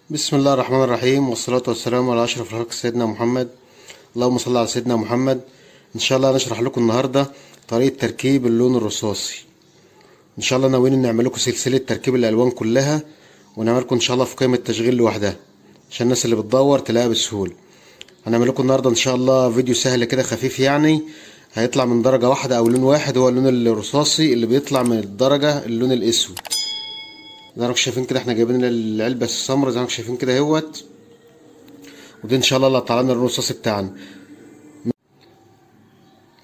بسم الله الرحمن الرحيم، والصلاة والسلام على أشرف الخلق سيدنا محمد. اللهم صل على سيدنا محمد. إن شاء الله نشرح لكم النهاردة طريقة تركيب اللون الرصاصي. إن شاء الله ناويين نعمل لكم سلسلة تركيب الألوان كلها، ونعمل لكم إن شاء الله في قائمة تشغيل لوحدها عشان الناس اللي بتدور تلاقيها بسهولة. هنعمل لكم النهاردة إن شاء الله فيديو سهل كده خفيف، يعني هيطلع من درجة واحدة أو لون واحد، هو اللون الرصاصي اللي بيطلع من الدرجة اللون الأسود. زي ما انتم شايفين كده احنا جايبين العلبة السمراء زي ما انتم شايفين كده اهوت، ودي ان شاء الله اللي هتطلع لنا اللون الرصاصي بتاعنا.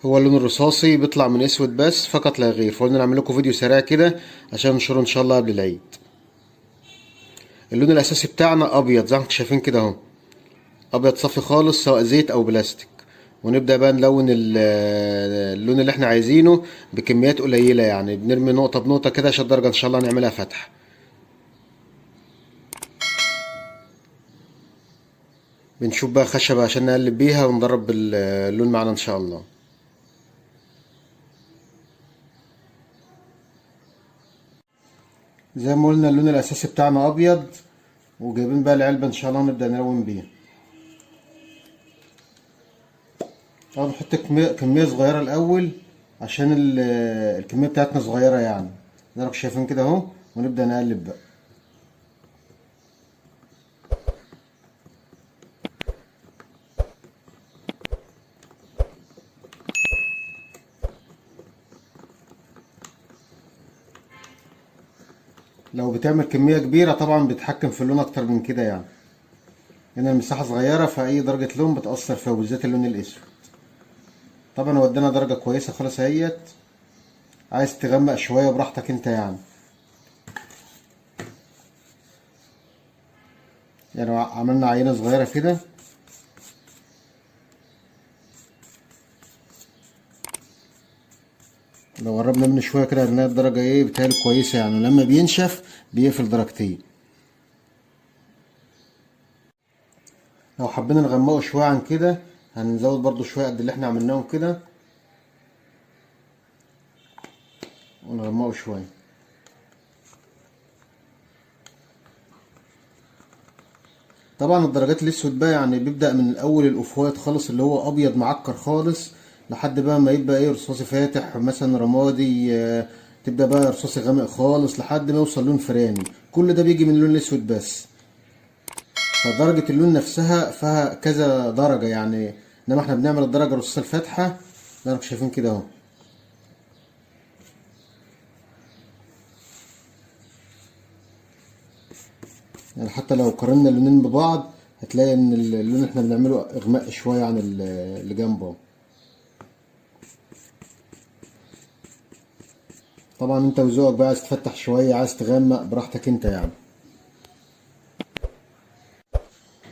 هو اللون الرصاصي بيطلع من اسود بس فقط لا غير، فقلنا نعمل لكم فيديو سريع كده عشان ننشره ان شاء الله قبل العيد. اللون الاساسي بتاعنا ابيض زي ما انتم شايفين كده اهو، ابيض صافي خالص سواء زيت او بلاستيك. ونبدأ بقى نلون اللون اللي احنا عايزينه بكميات قليلة، يعني بنرمي نقطة بنقطة كده عشان الدرجة ان شاء الله نعملها فتحة. بنشوف بقى خشبة عشان نقلب بيها وندرب اللون معانا ان شاء الله. زي ما قلنا اللون الاساسي بتاعنا ابيض، وجايبين بقى العلبة ان شاء الله نبدأ نلون بيها. طبعا نحط كمية صغيرة الاول عشان الكمية بتاعتنا صغيرة، يعني زي ما انتم شايفين كده اهو، ونبدأ نقلب بقى. لو بتعمل كمية كبيرة طبعا بتحكم في اللون اكتر من كده، يعني هنا المساحة صغيرة فأي درجة لون بتأثر فيها، وبالذات اللون الأسود. طبعا ودينا درجة كويسة خالص اهيت. عايز تغمق شوية براحتك انت، يعني عملنا عينة صغيرة كده. لو قربنا منه شوية كده هنلاقي الدرجة ايه بتهيألي كويسة، يعني لما بينشف بيقفل درجتين. لو حبينا نغمقه شوية عن كده هنزود برضو شوية قد اللي احنا عملناهم كده، ونغمقه شوية. طبعا الدرجات الاسود بقى يعني بيبدأ من اول الاوف خالص اللي هو ابيض معكر خالص، لحد بقى ما يبقى ايه رصاصي فاتح مثلا رمادي، تبدأ بقى رصاصي غامق خالص لحد ما يوصل لون فراني. كل ده بيجي من اللون الاسود بس. فدرجة اللون نفسها فيها كذا درجة يعني، انما احنا بنعمل الدرجة الرصاصية الفاتحة زي ما انتم شايفين كده اهو. يعني حتى لو قارنا اللونين ببعض هتلاقي ان اللون اللي احنا بنعمله اغمق شوية عن اللي جنبه. طبعا انت وذوقك بقى، عايز تفتح شوية عايز تغمق براحتك انت يعني.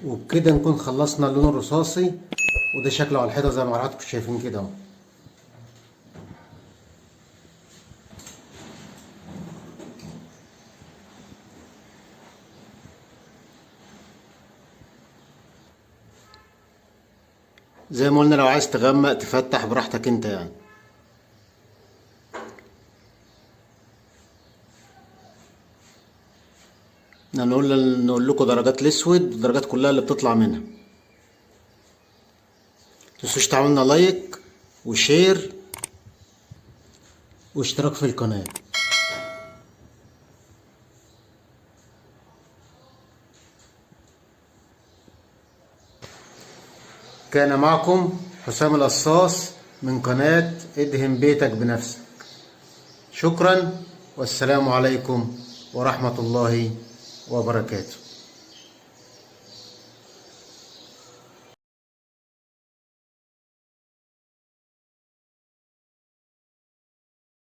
وبكده نكون خلصنا اللون الرصاصي، وده شكله على الحيطة زي ما حضراتكم شايفين كده اهو. زي ما قلنا لو عايز تغمق تفتح براحتك انت يعني. نقول لكم درجات الاسود، الدرجات كلها اللي بتطلع منها. متنسوش تعملنا لايك وشير واشتراك في القناة. كان معكم حسام القصاص من قناة ادهن بيتك بنفسك. شكرا، والسلام عليكم ورحمة الله وبركاته.